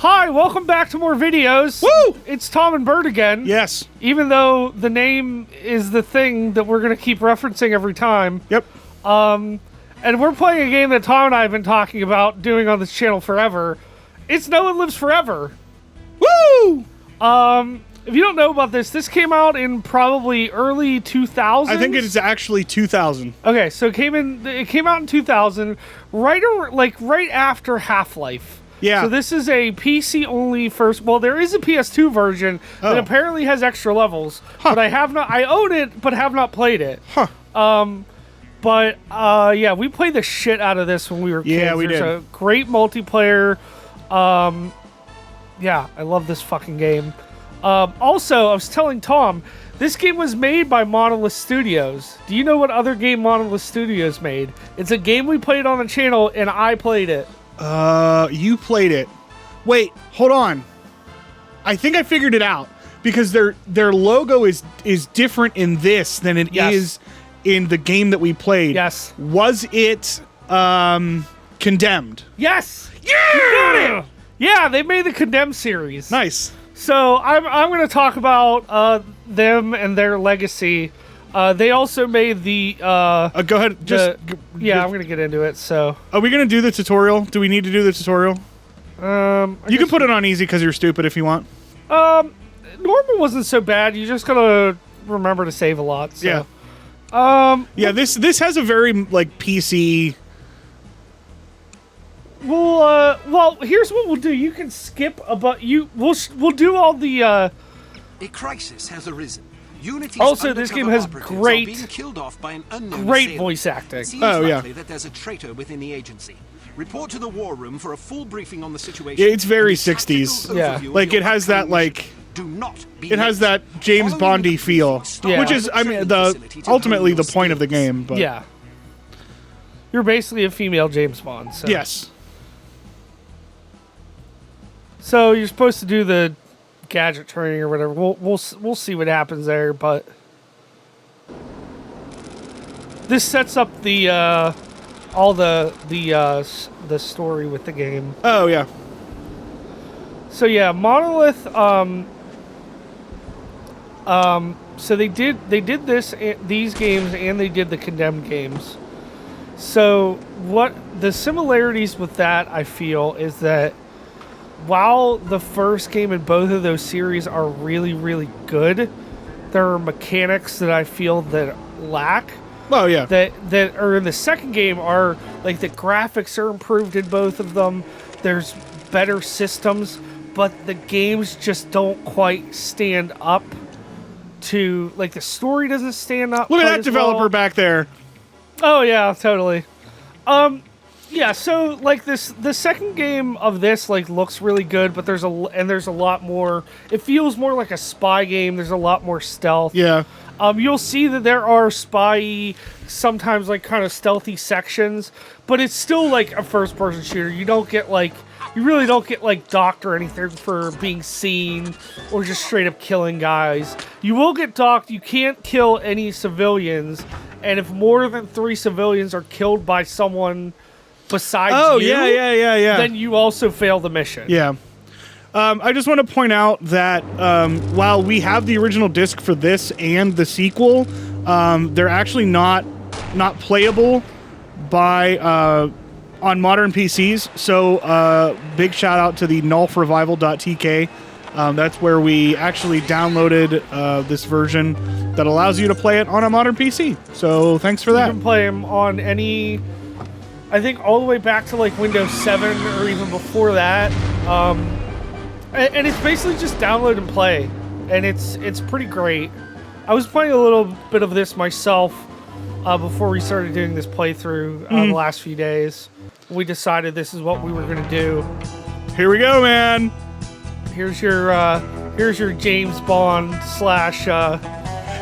Hi, welcome back to more videos. Woo! It's Tom and Bert again. Yes. Even though the name is the thing that we're going to keep referencing every time. Yep. And we're playing a game that Tom and I have been talking about doing on this channel forever. It's No One Lives Forever. Woo! If you don't know about this, this came out in probably early 2000s. I think it is actually 2000. Okay, so it came out in 2000, right after Half-Life. Yeah. So this is a PC only first. Well, there is a PS2 version that apparently has extra levels, but I have not. I own it, but have not played it. Huh. Yeah, we played the shit out of this when we were kids. Yeah, we There's did. a great multiplayer. Yeah, I love this fucking game. Also, I was telling Tom, this game was made by Monolith Studios. Do you know what other game Monolith Studios made? It's a game we played on the channel, and I played it. You played it. Wait, hold on. I think I figured it out because their logo is different in this than it is in the game that we played. Yes. Was it Condemned? Yes. Yeah. You got it. Yeah, they made the Condemned series. Nice. So I'm going to talk about them and their legacy. They also made the Go ahead. I'm going to get into it. So are we going to do the tutorial? Do we need to do the tutorial? You can put it on easy because you're stupid if you want. Normal wasn't so bad. You just got to remember to save a lot. So. Yeah. This has a very like PC. Well, here's what we'll do. You can skip we'll do all the. A crisis has arisen. Unity's also, this game has great great voice acting. It seems likely that there's a traitor within the agency. Report to the war room for a full briefing on the situation. Yeah, it's very 60s. Yeah. Like it has that like. Do not be it has that James Bondy feel, which is, I mean, ultimately the point of the game. But yeah. You're basically a female James Bond. So. Yes. So you're supposed to do the gadget training or whatever. We'll see what happens there, but this sets up the all the story with the game. Oh yeah. So yeah, Monolith. So they did these games and they did the Condemned games. So what the similarities with that I feel is that while the first game in both of those series are really, really good, there are mechanics that I feel that lack. Oh yeah. That are in the second game are like the graphics are improved in both of them. There's better systems, but the games just don't quite stand up to, like, the story doesn't stand up. Look at that developer back there. Oh yeah, totally. Yeah, so like the second game of this like looks really good, but there's a lot more. It feels more like a spy game. There's a lot more stealth. Yeah. You'll see that there are spy, sometimes like kind of stealthy sections, but it's still like a first-person shooter. You really don't get like docked or anything for being seen or just straight up killing guys. You will get docked. You can't kill any civilians, and if more than 3 civilians are killed by someone besides you, then you also fail the mission. Yeah. I just want to point out that while we have the original disc for this and the sequel, they're actually not playable by on modern PCs. So big shout out to the nulfrevival.tk. That's where we actually downloaded this version that allows you to play it on a modern PC. So thanks for that. You can play them on any, I think all the way back to like Windows 7 or even before that. And it's basically just download and play, and it's pretty great. I was playing a little bit of this myself before we started doing this playthrough the last few days. We decided this is what we were going to do. Here we go, man. Here's your James Bond slash.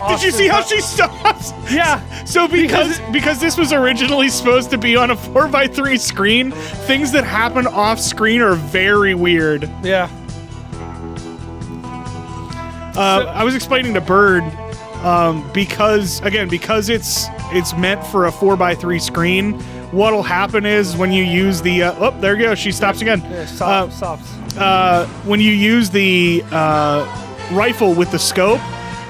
Did you see how she stops? Yeah. So because this was originally supposed to be on a 4x3 screen, things that happen off screen are very weird. Yeah. I was explaining to Bird because it's meant for a 4x3 screen. what'll happen is when you use the oh, there you go, she stops again. Yeah, stops. When you use the rifle with the scope,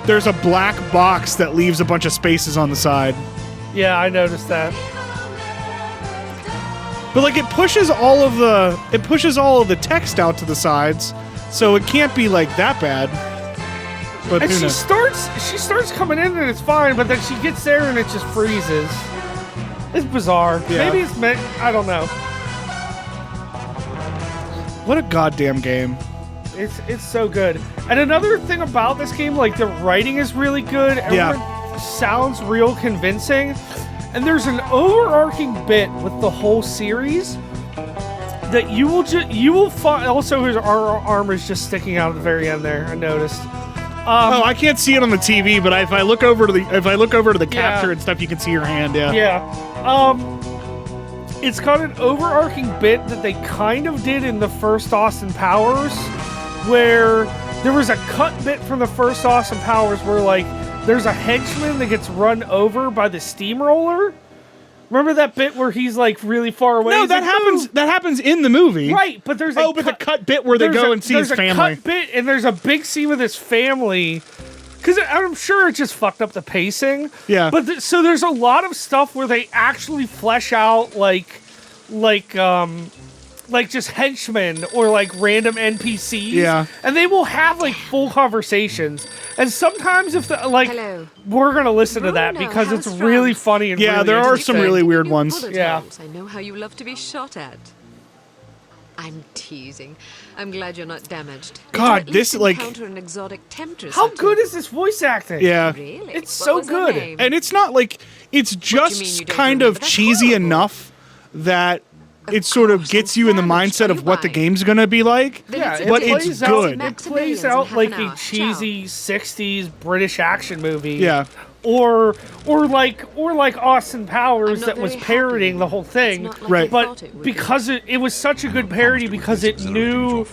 there's a black box that leaves a bunch of spaces on the side. Yeah, I noticed that. But like it pushes all of the text out to the sides, so it can't be like that bad. But And who she knows? starts coming in and it's fine, but then she gets there and it just freezes. It's bizarre. Yeah. Maybe it's meant. I don't know. What a goddamn game. It's so good. And another thing about this game, like the writing is really good. Everyone sounds real convincing. And there's an overarching bit with the whole series that you will find. Also, his armor is just sticking out at the very end there. I noticed. Oh, I can't see it on the TV, but if I look over to the capture and stuff, you can see her hand. Yeah. Yeah. It's got an overarching bit that they kind of did in the first Austin Powers, where there was a cut bit from the first Austin Powers where, like, there's a henchman that gets run over by the steamroller. Remember that bit where he's, like, really far away? No, He's that like, happens. That happens in the movie. Right, but there's but the cut bit where they go and see his family. There's a cut bit, and there's a big scene with his family. Because I'm sure it just fucked up the pacing. Yeah. But so there's a lot of stuff where they actually flesh out like just henchmen or like random NPCs. Yeah. And they will have like full conversations. And sometimes if Hello. we're gonna listen to that Bruno, because how's it's really France? funny and Yeah, really there are some interesting. really weird New ones. bullet Yeah. holes. I know how you love to be shot at. I'm teasing. I'm glad you're not damaged. Did God, you at least this, like- encounter an exotic temptress How or two? good is this voice acting? Yeah. Really? It's What so was her good. name? And it's not like it's mean just you don't kind remember? of That's cheesy horrible. enough that it sort of course, gets I'm you in the famished. mindset Are of you what the buying? game's gonna be like. Then Yeah, it's a but deal. it's plays out, good. It Maximilian's plays in out half like an a hour. cheesy '60s British action movie. Yeah. Or like Austin Powers I'm not that was very parodying happy. the whole thing. It's not like Right. I thought it But would be. because it was such a good parody because it knew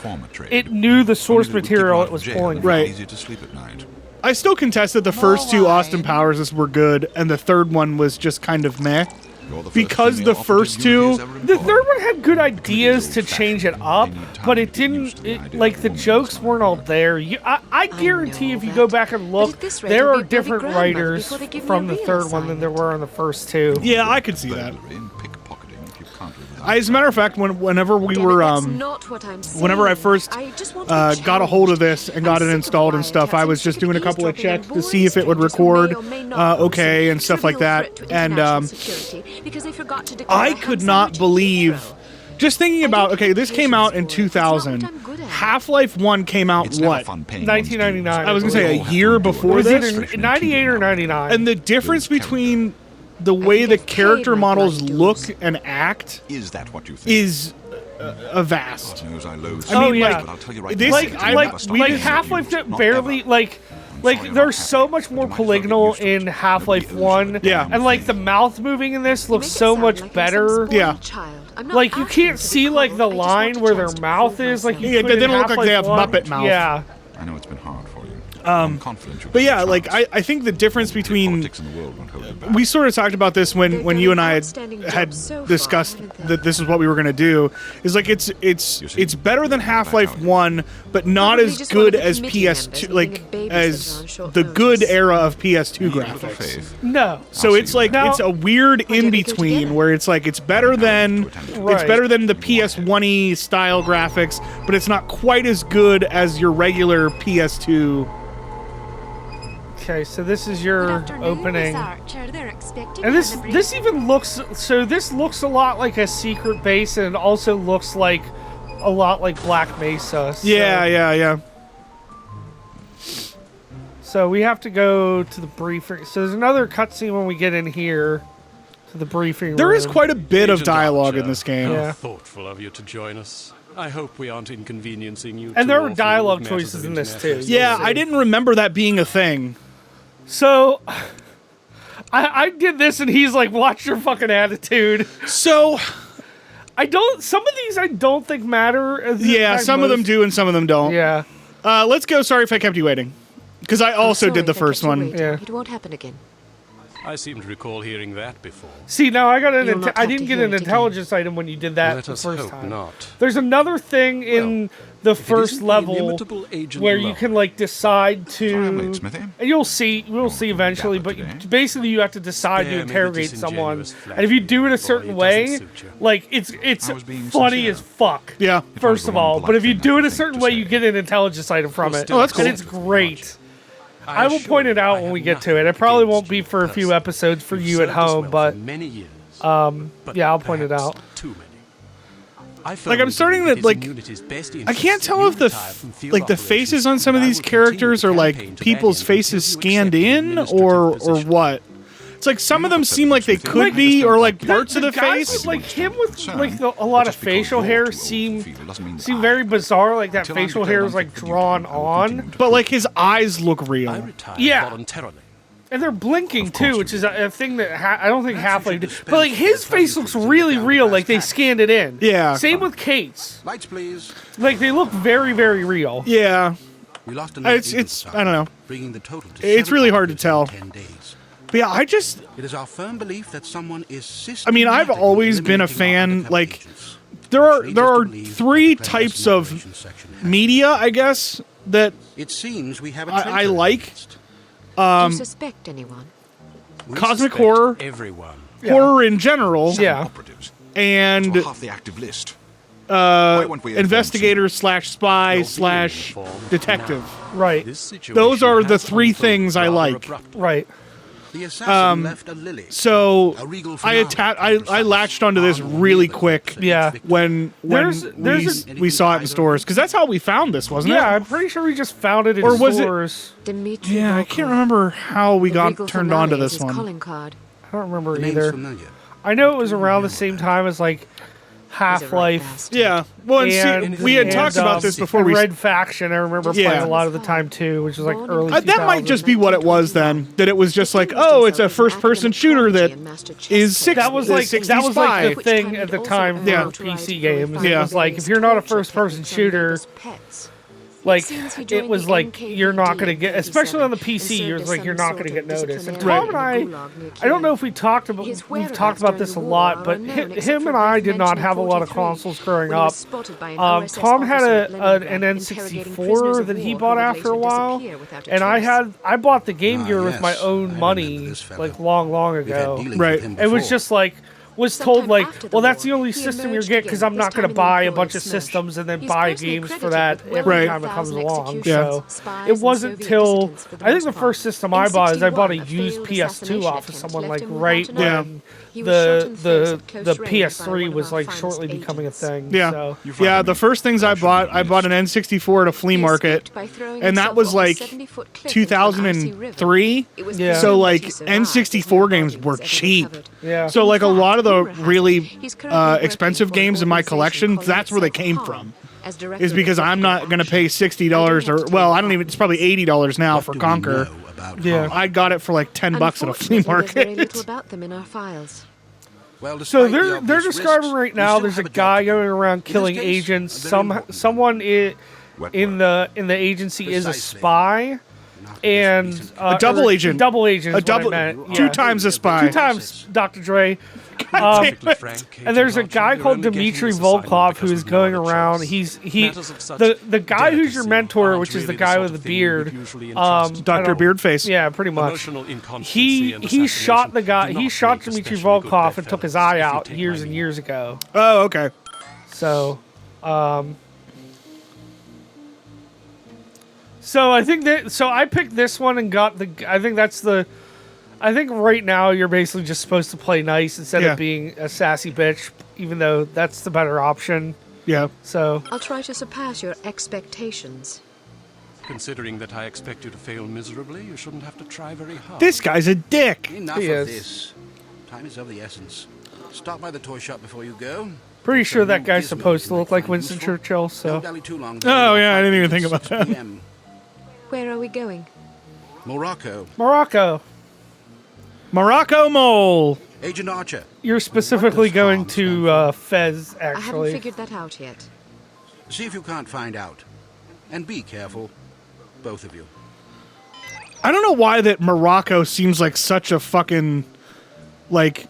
it the source material it was pulling from. Right. Easy to sleep at night. I still contest that the first two Austin Powers were good, and the third one was just kind of meh. You're the first Because female the first operative two- Unity has ever The employed. third one had good ideas to change it up, but it didn't. Like the jokes weren't all there. I guarantee know if you go that. back and But look, at this rate, there I'll are be a bloody different grandmother writers before they give me from a the real third one than there were on the first two. Yeah, I could see that. Burglary and pickpocketing if you can't live without As a matter of fact, whenever we Damn it, were that's not what I'm whenever I saying. first I just want to be got a hold of this challenged. and got I'm it sick of installed and stuff, I wiretaps. was I'm just sick doing a of couple of eavesdropping checks on to see if it would boys, strangers who record may or may not okay pose and a stuff like trivial that. threat to And international security because they forgot to declare I a could ham not sandwich at believe. Heathrow. Just thinking I about, don't okay, have this came out in patience for it. It's not 2000. what I'm good at. Half-Life 1 came out, It's never what? fun paying 1999. I was going to say All a have year to endure before It was this. either 98 or 99. And the difference between the way think the I've paid character my models bloody look dues. and act Is that what you think? is a vast. God knows I loathe I mean, Oh, yeah. like, but I'll tell you right this- now, like it's I- never like stopped like being Half-Life used, that not barely ever. like sorry you're there's not so happy, much but more you might as well get polygonal used to in it. Half-Life Nobody owes you 1. a Yeah. damn And like thing. the mouth moving in this You looks make it so sound much like I'm some better. spoiled Yeah. child. I'm not Like you asking can't to be see like the coddled. I just line want a where their chance to mouth prove is like myself. you Yeah, could they in don't look like Half-Life they have 1. Muppet mouth. Yeah. I know it's been hard for you. I'm confident you'll But give yeah, it a like chance. I think the difference between Politics in the world won't hold you back. we sort of talked about this when They've you done and an I outstanding job had so far, discussed haven't they? that this is what we were going to do. Is like it's better than Half-Life 1, but not Probably as just one of good the as committee PS2, members like needing a babysitter as on short the good notice. era of PS2 Little graphics. faith. No. So I'll it's see you like later. it's a weird Why in don't we go between together? where it's like it's better than Right. it's better than the PS1-y style graphics, but it's not quite as good as your regular PS2. Okay, so this is Good your afternoon, opening. Miss Archer. They're expecting And you this on the this even looks so this looks a lot like a secret base and it also looks like a lot like Black Mesa. So, Yeah. So we have to go to the briefing. So there's another cutscene when we get in here to the briefing There room. is quite a bit of Agent dialogue Archer, in this game. Yeah. How thoughtful of you to join us. I hope we aren't inconveniencing you. And too there are often dialogue with matters choices of in this international too. Yeah, You'll I see. didn't remember that being a thing. So I did this and he's like, watch your fucking attitude. So, Some of these I don't think matter. yeah, Like some of them most- do and some of them don't. Yeah. Let's go. Sorry if I kept you waiting. Because I also Sorry did the if I first kept you one. waiting. Yeah. It won't happen again. I seem to recall hearing that before. See, now I got an. You'll not I have didn't to get hear an it intelligence item when you did that Let the us first hope time. not. There's another thing in the if it first isn't the level inimitable Agent where you Lowe. can like decide Sorry I'm late, to. Smithy. And you'll see eventually, but today. basically you have to decide Spare to me the interrogate someone, disingenuous and if you do it a flattery, certain boy, it way, doesn't suit you. like it's I was being funny sincere. as fuck. Yeah. If I First was the of one all, polite but if you thing do I it a could certain think way, to you say. get an intelligence item from Well, it. still, Oh, that's cool. And it's great. I will assure point you, it out I when have we get to it. nothing It probably against won't be you for a few personally. episodes for You've you at served us home, well but for many years, but yeah, I'll point it perhaps out. Too many. I I'm firmly starting believe to, it is like- in Unity's best I interest can't that tell you if the retire from field like the operations, faces on some of and I these will continue characters the are like campaign to that people's end faces until you scanned accept an in or administrative position. what. It's like some of them seem like they could Like, be, or like the parts of the guys face. like him with Concern, like a but lot of just because facial you're hair too old to seem feel doesn't mean that seem I very am. bizarre. Like that Until I'm facial declared hair is like unfit for duty, drawn I will on, continue to But like his eyes look I real. retired Yeah. voluntarily. and they're blinking Of course too, you which is do. a thing that I don't think Perhaps you Half-Life should did. But like dispense his with the face looks pleasantries and really get down to real, brass like they tacks. scanned it in. Yeah. Same with Kate's. Lights, please. Like they look very, very real. Yeah. We lost It's I don't know. bringing the total to It's 7 really hard to operatives tell. in 10 days. But yeah, I just It is our firm belief that someone is I mean, I've systematically always been a eliminating our fan, undercover like, agents. there Which are leads there us to are believe three that the types clandestine of operations section has- media, I guess, that It seems we have a I traitor like. against. Do you suspect anyone? We Cosmic suspect horror, Everyone. horror in general, Yeah. Operatives. and So half the active list. Why weren't we informed investigator slash spy You're slash being informed detective. Right. This situation Those are the has three unfolded things I rather like. abruptly. Right. The assassin left a lily. So A regal I finale. I latched onto this really quick. Yeah. When There's we saw it in stores, because that's how we found this, wasn't Yeah, it? I'm pretty sure we just found it in Or was it- stores. Dimitri Yeah, I Volkov. can't remember how we The got Regal turned finale on to is this his one. calling card. I don't remember The name's either. familiar. I know it was around the same time as like Half-Life. bastard? Yeah. Well, and And, see, we had talked about this before we. Red Faction. I remember Yeah. playing a lot of the time too, which was like early. That might just be what it was then. That it was just like, oh, it's a first-person shooter that is six. That was like 60s that was like the spy. thing at the time for Yeah. PC games. Yeah. It was like if you're not a first-person shooter, like it was like you're not gonna get, especially on the PC. You're like you're not gonna get noticed. And Tom and I don't know if we talked about we've talked about this a lot, but him and I did not have a lot of consoles growing up. Tom had an N64 that he bought after a while, and I bought the Game Gear with my yes. I own remember money this fellow. like long We've had ago. dealings with Right. him It was before. just like was Sometime told like, after the well, that's the war, only he system you emerged get because again, I'm not this going to time in buy a employee bunch of Smash. systems and then He's buy personally games for credited that with every Right. time it comes 11,000 along. executions, So spies it and wasn't Soviet till dissidents for the I think most the part. first system In I bought is I bought a 61, used failed PS2 assassination off of attempt someone left like him right without an eye. when He was shot in the face the at close the range by PS3 one was of our like finest shortly becoming a agents. thing. Yeah. So. Yeah, the first things I bought an N64 at a flea He market, escaped by throwing and that himself was off a like 70-foot cliff into an icy river. 2003. It was Yeah. So presumed like that he survived, as N64 no games body were was ever cheap. recovered. Yeah. So like a lot of the Rumor has it really he's currently working expensive for an games in my organization collection, calling that's where they itself came Palm, from. as director Is of because I'm not executive going to pay action. $60 or well, I don't even. It's probably $80 now What for do we Conquer. know about Yeah. Harvey? I got it for like $10 at a flea Unfortunately, there's very market. little about them in our files. Well, So despite the they're obvious describing risks, right we now. still There's a have job guy to do. going around In this killing case, agents. a very important Someone Wet in work. the agency is a Precisely. spy, And after this and recent- A double or agent. Double agent. A is what I double, meant. two Yeah. times a spy. Two times, Dr. Dre. Perfectly frank, And there's a Agent guy Archer, called you're only Dmitri getting this assignment Volkov because who is we've no going other around. choice. He Matters of such the guy who's your delicacy mentor, aren't which is the really guy sort with the of thing you would beard. usually entrust to Dr. Beardface. Yeah, pretty much. Emotional inconstancy He and he shot the assassination guy. do He not shot make Dmitri especially good Volkov and took his eye bedfellows, if you out take years my and meaning. years ago. Oh, okay. So, so I think that I picked this one and got the. I think that's the. I think right now you're basically just supposed to play nice instead Yeah. of being a sassy bitch, even though that's the better option. Yeah. So I'll try to surpass your expectations. Considering that I expect you to fail miserably, you shouldn't have to try very hard. This guy's a dick. Enough He of is. this. Time is of the essence. Stop by the toy shop before you go. pretty sure that guy's Gizmo supposed to you look might like find Winston useful. Churchill. Don't So dally too long. Oh, yeah, I didn't even Until think about 6 that. PM. Where are we going? Morocco. Morocco, Morocco Mole. Agent Archer. you're specifically does going harm stand to Fez. I haven't Actually, figured that out yet. See if you can't find out. And be careful. Both of you. I don't know why that Morocco seems like such a fucking, like,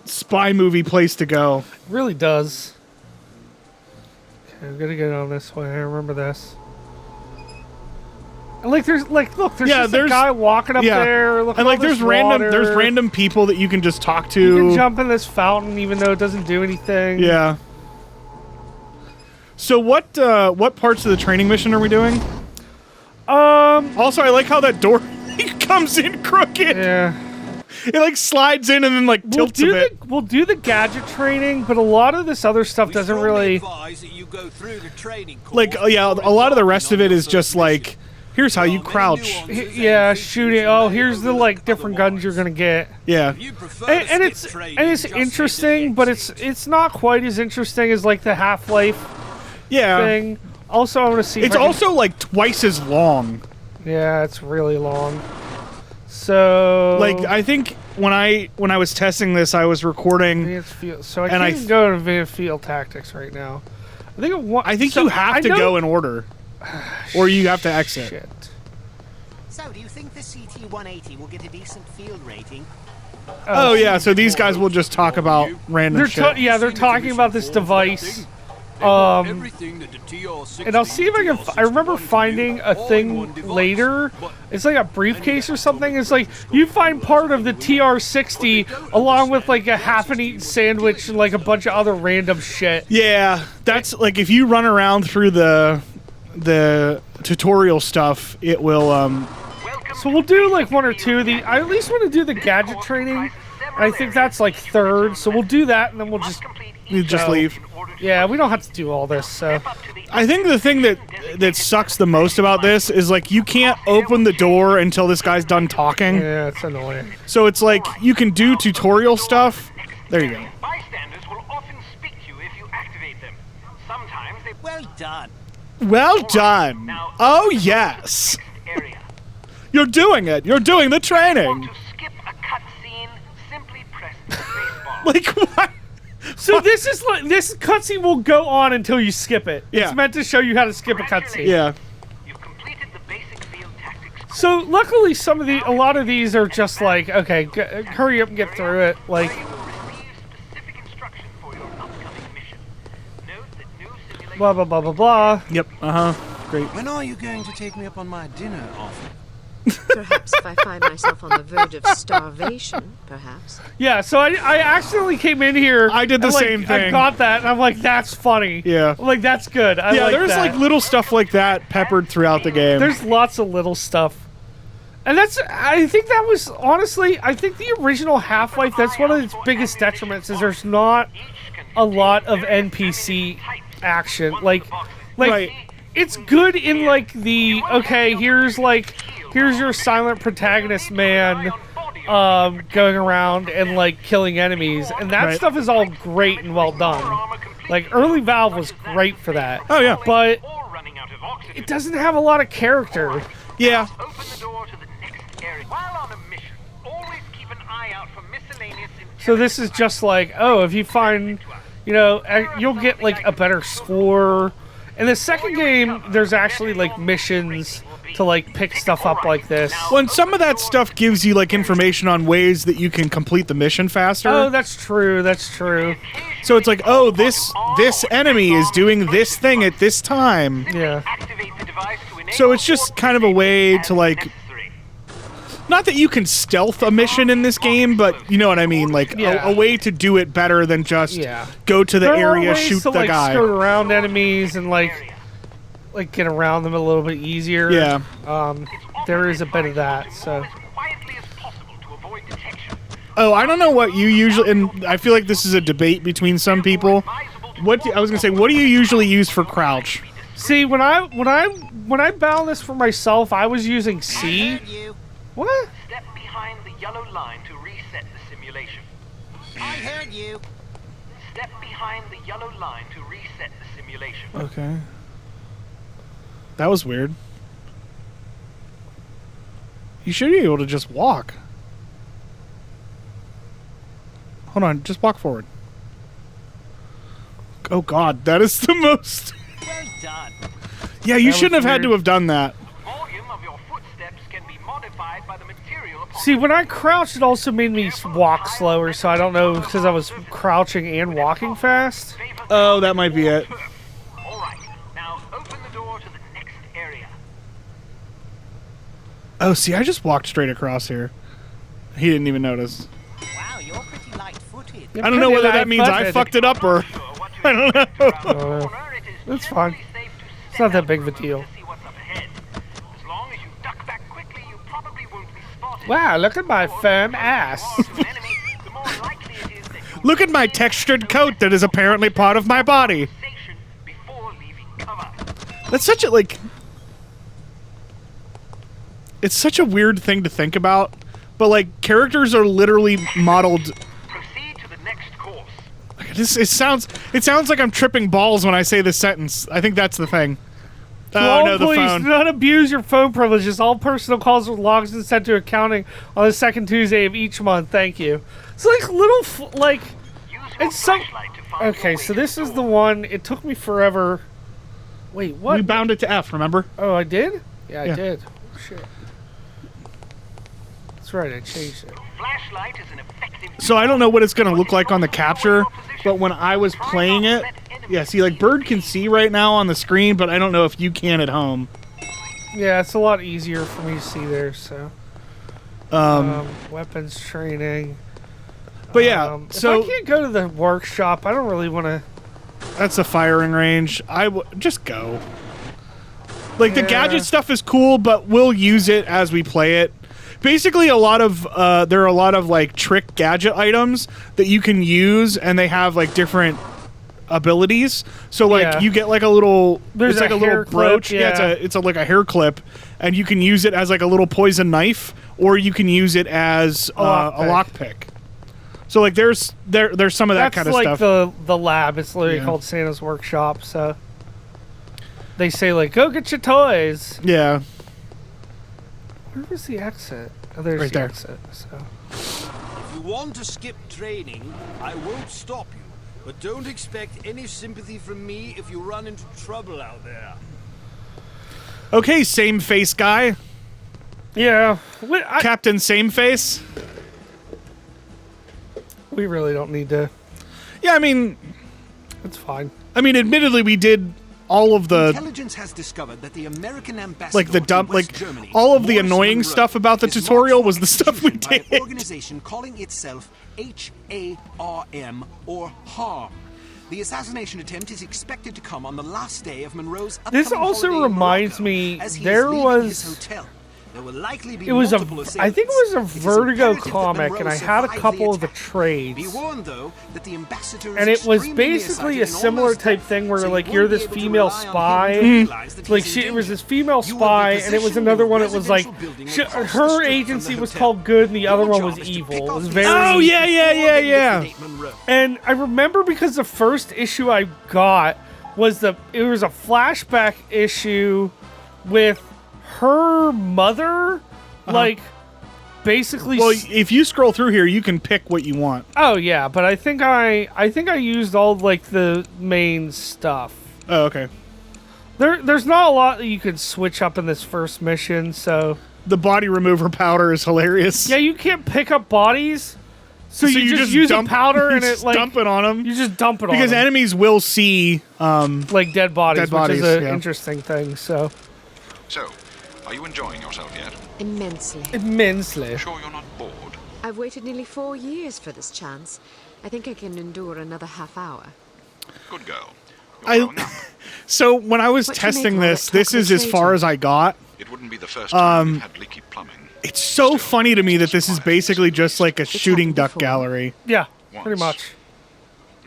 spy movie place to go. It really does. Okay, I'm gonna get on this way. I remember this. And like, there's like, look, there's just a guy walking up there. Look, and like, there's random people that you can just talk to. You can jump in this fountain, even though it doesn't do anything. Yeah. So what parts of the training mission are we doing? Also, I like how that door comes in crooked. Yeah. It like slides in and then like tilts a bit. We'll do the gadget training, but a lot of this other stuff doesn't really. Like, yeah, a lot of the rest of it is just like, here's how you crouch. Yeah, shooting. Oh, here's the like different guns you're gonna get. Yeah. And it's interesting, but it's not quite as interesting as like the Half-Life thing. Also, I want to see. It's also like twice as long. Yeah, it's really long. So, like, I think when I was testing this, I was recording. So I can't go to Advanced Field Tactics right now. I think you have to go in order, or you have to exit. Shit. So, do you think the CT-180 will get a decent field rating? Oh yeah, so these guys will just talk about random shit. They're talking about this device. And I'll see if I can. I remember finding a thing later. It's like a briefcase or something. It's like you find part of the TR-60 along with like a half-eaten sandwich and like a bunch of other random shit. Yeah, that's like if you run around through the tutorial stuff, it will. So we'll do like one or two of the. I at least want to do the gadget training. I think that's like third. So we'll do that, and then we'll just leave. Yeah, we don't have to do all this. So I think the thing that sucks the most about this is like you can't open the door until this guy's done talking. Yeah, it's annoying. So it's like you can do tutorial stuff. There you go. Bystanders will often speak to you if you activate them. Sometimes they... Well done. Well done. Oh yes. You're doing it. You're doing the training. To skip a cutscene, simply press the spacebar. Like what? So this is like this cutscene will go on until you skip it. Yeah. It's meant to show you how to skip a cutscene. Yeah. You've completed the basic field tactics. So luckily, a lot of these are just like, okay, hurry up and get through it. Like, You will receive specific instruction for your upcoming mission. Note that new simulation... blah blah blah blah blah. Yep. Great. When are you going to take me up on my dinner offer? Perhaps if I find myself on the verge of starvation, perhaps. Yeah. So I accidentally came in here. I did the same thing. I got that, and I'm like, that's funny. Yeah. I'm like, that's good. There's like little stuff like that peppered throughout the game. There's lots of little stuff. And I think that was, honestly, I think the original Half-Life, that's one of its biggest detriments, is there's not a lot of NPC action. Like right. It's good in, like, here's your silent protagonist man going around and, like, killing enemies. And that stuff is all great and well done. Like, early Valve was great for that. Oh, yeah. But it doesn't have a lot of character. Yeah. Open the door to the next area. While on a mission, always keep an eye out for miscellaneous... So this is just like, oh, if you find, you'll get, like, a better score. In the second game, there's actually, like, missions to, like, pick stuff up like this. Well, and some of that stuff gives you, like, information on ways that you can complete the mission faster. Oh, that's true. That's true. So it's like, oh, this enemy is doing this thing at this time. Yeah. So it's just kind of a way to, like... Not that you can stealth a mission in this game, but you know what I mean. Like, a way to do it better than just go to the area, shoot the guy. Skirt around enemies and, like get around them a little bit easier. Yeah. There is a bit of that, so... Oh, I don't know what you usually... And I feel like this is a debate between some people. What do you usually use for crouch? See, when I bound this for myself, I was using C. What? Step behind the yellow line to reset the simulation. I heard you. Step behind the yellow line to reset the simulation. Okay. That was weird. You should be able to just walk. Hold on, just walk forward. Oh god, that is the most... Well done. Yeah, you shouldn't have had to have done that. Volume of your footsteps can be See, when I crouched, it also made me walk slower, so I don't know because I was crouching and walking fast. Oh, that might be it. All right. Now open the door to the next area. Oh, see, I just walked straight across here. He didn't even notice. Wow, you're pretty light-footed. I don't know whether that means I fucked it up or... I don't know. That's fine. It's not that big of a deal. As long as you duck back quickly, you probably won't be spotted. Wow, look at my firm ass. The enemy, the more likely it is that you Look at my textured coat that is apparently part of my body. station before leaving cover. That's such a, like... It's such a weird thing to think about, but, like, characters are literally modeled... Proceed to the next course. It sounds like I'm tripping balls when I say this sentence. I think that's the thing. Oh, no, the please, phone. do not abuse your phone privileges. All personal calls with logs and sent to accounting on the second Tuesday of each month. Thank you. It's like little, like... Use your It's some... flashlight to find Okay, your way so to this the is door. the one. It took me forever. Wait, what? We bound it to F, remember? Oh, I did? Yeah, I Yeah. did. Oh, shit. That's right, I changed it. Flashlight is an effective So I don't know what it's going to look like on the capture, but when I was playing it... Yeah, see, like, Bird can see right now on the screen, but I don't know if you can at home. Yeah, it's a lot easier for me to see there, so... weapons training. But yeah, If so... I can't go to the workshop, I don't really want to... That's a firing range. Just go. Like, the Yeah. gadget stuff is cool, but we'll use it as we play it. Basically, there are a lot of, like, trick gadget items that you can use, and they have, like, different abilities. So, like, Yeah. you get, like, a little... There's it's like a a little hair clip, brooch. yeah. It's like a hair clip, and you can use it as, like, a little poison knife, or you can use it as a lockpick. So, like, there's some of that kind of like stuff. That's like the lab. It's literally Yeah. called Santa's Workshop, so... They say, like, go get your toys. Yeah. Where was the exit? Oh, there's Right the there. exit, so... If you want to skip training, I won't stop you. But don't expect any sympathy from me if you run into trouble out there. Okay, same face guy. Yeah. Captain Same Face. We really don't need to... Yeah, I mean... It's fine. I mean, admittedly, we did all of the... Intelligence has discovered that the American ambassador Like, the dumb... to West Like, Germany, all of the Morris annoying Monroe, stuff about the is tutorial launched was on the stuff we execution by did. an organization calling itself HARM, or HARM. The assassination attempt is expected to come on the last day of Monroe's This upcoming also holiday in reminds Morocco, me, as he is there leaving was... his hotel. There will likely be It was a... multiple I think it was a assailants. It is Vertigo imperative that comic, Monroe and I had a survive couple of the attack. trades. Be warned, though, that the ambassador And is it was extremely basically a nearsighted and similar almost type deaf, thing where, so you like, won't you're be this able to female rely on him spy. to realize that Like, he's in it was danger. this female You will be spy, and it was positioned another in a one. It was like... residential building across the her street from agency the was hotel. called good, and the other Your one job was is to evil. pick It off was these very... Oh, yeah, yeah, before yeah, they yeah. liquidate Monroe. And I remember because the first issue I got was it was a flashback issue with her mother, like, basically... Well, if you scroll through here, you can pick what you want. Oh, yeah, but I think I used all, like, the main stuff. Oh, okay. There's not a lot that you could switch up in this first mission, so... The body remover powder is hilarious. Yeah, you can't pick up bodies, so you just use dump, a powder you and it, just like... dump it on them. You just dump it on Because them. enemies will see... Like dead bodies, dead bodies, which is an yeah. interesting thing, so... So, are you enjoying yourself yet? Immensely. Immensely. Sure you're not bored? I've waited nearly 4 years for this chance. I think I can endure another half hour. Good girl. You're growing up. So, when I was What do you make testing of all this, that this talk is of as far traitor? as I got. It wouldn't be the first time we've had leaky plumbing. It's so funny to me that this is basically just like a shooting duck before. gallery. Yeah, Once. pretty much.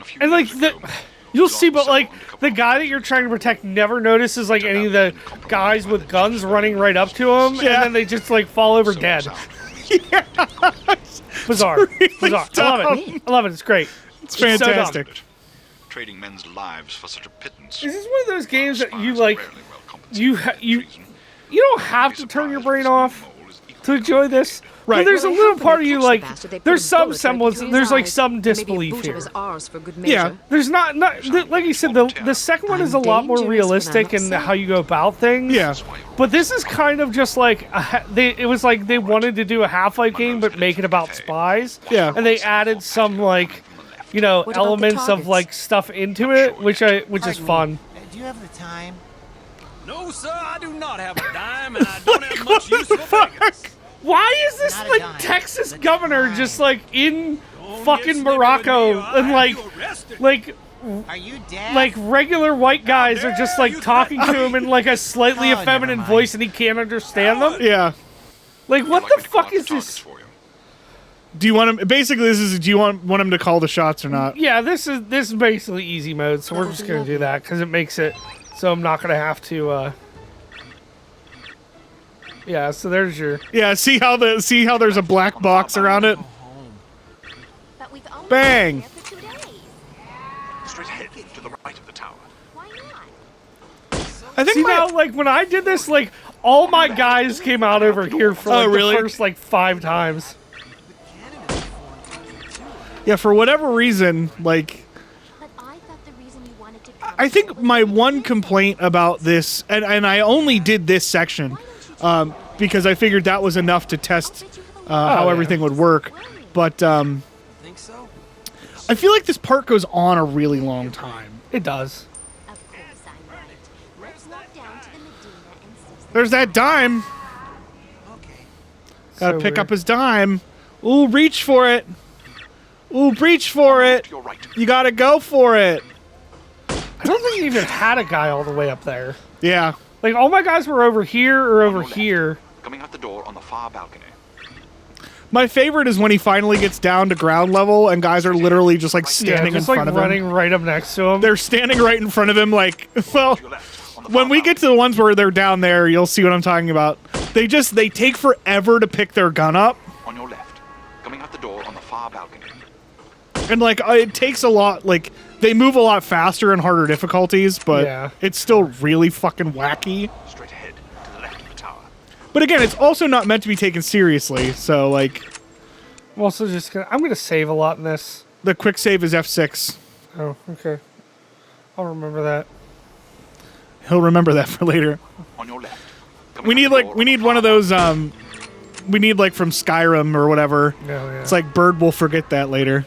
A few And, like, years ago, you'll John see, but, settled like, a couple the of guy that things. you're trying to protect never notices, like, any of the guys with guns running right up to him, and Yeah. then they just, like, fall over So dead. sound. Bizarre. really Bizarre. I love it. I love it. It's great. It's so dumb. fantastic. Trading men's lives for such a pittance. Is this one of those games that you, Spies are like, rarely well compensated for you treason. don't have to turn your brain off. to enjoy this. Right. But there's a Well, little they part of catch you the like, bastard, they put there's a some bullet right semblance, between there's his like eyes, some and maybe a disbelief boot of here. his arse for good Yeah. measure. There's not like you said, the second one is a I'm lot more dangerous when realistic I'm in upset. how you go about things. Yeah. But this is kind of just like it was like they wanted to do a Half-Life game, but make it about spies. Yeah. And they added some like, you know, What about the elements of targets? like stuff into it, which is Pardon me, fun. Do you have the time? No, sir, I do not have a dime, and I don't have much use for beggars. Why is this Not a like dime. Texas It's a governor dime. just like in Don't fucking get snippy Morocco with me, or I'll and have like you arrested. Are you deaf? like regular white guys are just dare like you talking to him in like a slightly Oh, never effeminate mind. voice and he can't understand them? Yeah. Like what Like me the to call fuck out the is targets this? for you. Do you want him? Basically, this is. Do you want him to call the shots or not? Yeah, this is basically easy mode, so we're just gonna do that because it makes it so I'm not gonna have to. Yeah, so there's your. Yeah. See how there's a black box around it. But we've only Bang. been here for 2 days. Straight ahead, to the right of the tower. Why not? I think See my, now, like when I did this, like all my guys came out over here for like really? the first like 5 times. yeah, for whatever reason, like But I thought the reason you wanted to come I think my one complaint about this, and I only did this section, because I figured that was enough to test how yeah. everything would work. But Think so? I feel like this part goes on a really long time. It does. Of course I'm right. Let's walk down to the Medina and see. There's that dime. Gotta So pick weird. up his dime. Ooh, reach for it. Ooh, reach for it. To your right. You gotta go for it. I don't think you even had a guy all the way up there. Yeah. Like all my guys were over here or over your left. here. Coming out the door on the far balcony. My favorite is when he finally gets down to ground level and guys are literally just like standing just in like front of running him. right up next to him. They're standing right in front of him like, well, To your left. On the when far we get to the ones where they're down there, you'll see what I'm talking about. They take forever to pick their gun up. balcony. On your left. Coming out the door on the far balcony. And like it takes a lot, like they move a lot faster and harder difficulties, but Yeah. it's still really fucking wacky. Straight ahead, to the left of the tower. But again, it's also not meant to be taken seriously, so like I'm also just gonna. I'm gonna save a lot in this. the quick save is F6. Oh, okay. I'll remember that. He'll remember that for later. On your left. Coming We out need the like door we on the need one far of those we need like from Skyrim or whatever. No, yeah. It's like Bird will forget that later.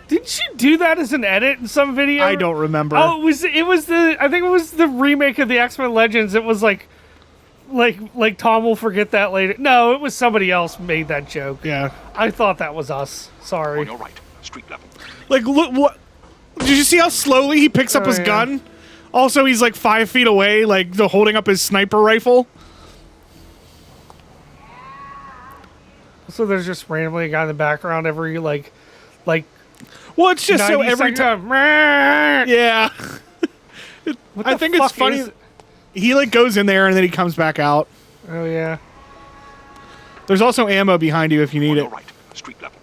Didn't you do that as an edit in some video? I don't remember. Oh, it was the. I think it was the remake of the X-Men Legends. It was like Tom will forget that later. No, it was somebody else made that joke. Yeah. I thought that was us. Sorry. On your right. Street level. Like look what did you see how slowly he picks up Oh, his yeah. gun? Also, he's like 5 feet away, like holding up his sniper rifle. So there's just randomly a guy in the background every like Well, it's just so 90 every second time. Yeah. What I the think it's fuck funny. is- He like goes in there and then he comes back out. Oh yeah. There's also ammo behind you if you On need your it. right. Street level.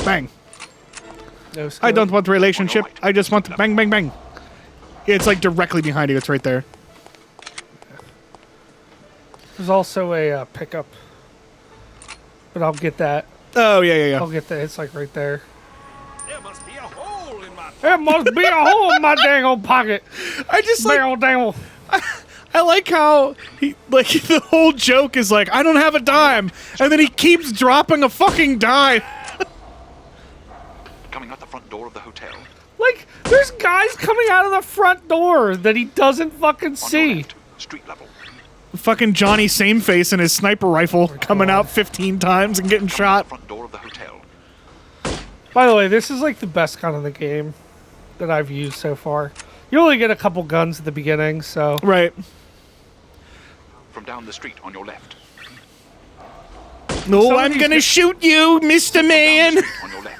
Bang. No I scope. don't want relationship. right. I just want bang, bang, bang. It's like directly behind you. It's right there. There's also a pickup, but I'll get that. Oh yeah, yeah, I'll yeah. get that. It's like right there. There must be a hole in my There must be a hole in my dang old pocket. I just like Dang. I like how he like the whole joke is like I don't have a dime, and then he keeps dropping a fucking dime. Coming out the front door of the hotel. Like, there's guys coming out of the front door that he doesn't fucking On your see. left. Street level. Fucking Johnny Sameface and his sniper rifle coming out 15 times and getting shot. Front door of the hotel. By the way, this is like the best gun in the game that I've used so far. You only get a couple guns at the beginning, so Right. From down the street on your left. No, Some of I'm these gonna gu- shoot you, Mr. Down the Man. street on your left.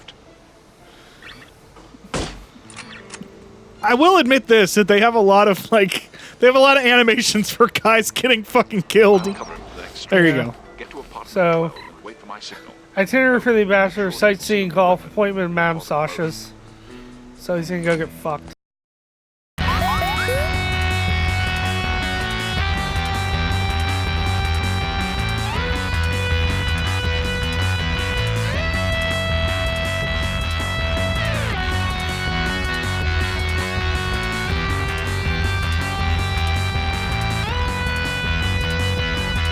I will admit this that they have a lot of animations for guys getting fucking killed. Cover it with the next There you street. go. Get to apartment So- 12 and wait for my signal. itinerary for the ambassador, sightseeing, golf, appointment, Madame Sasha's. So he's gonna go get fucked.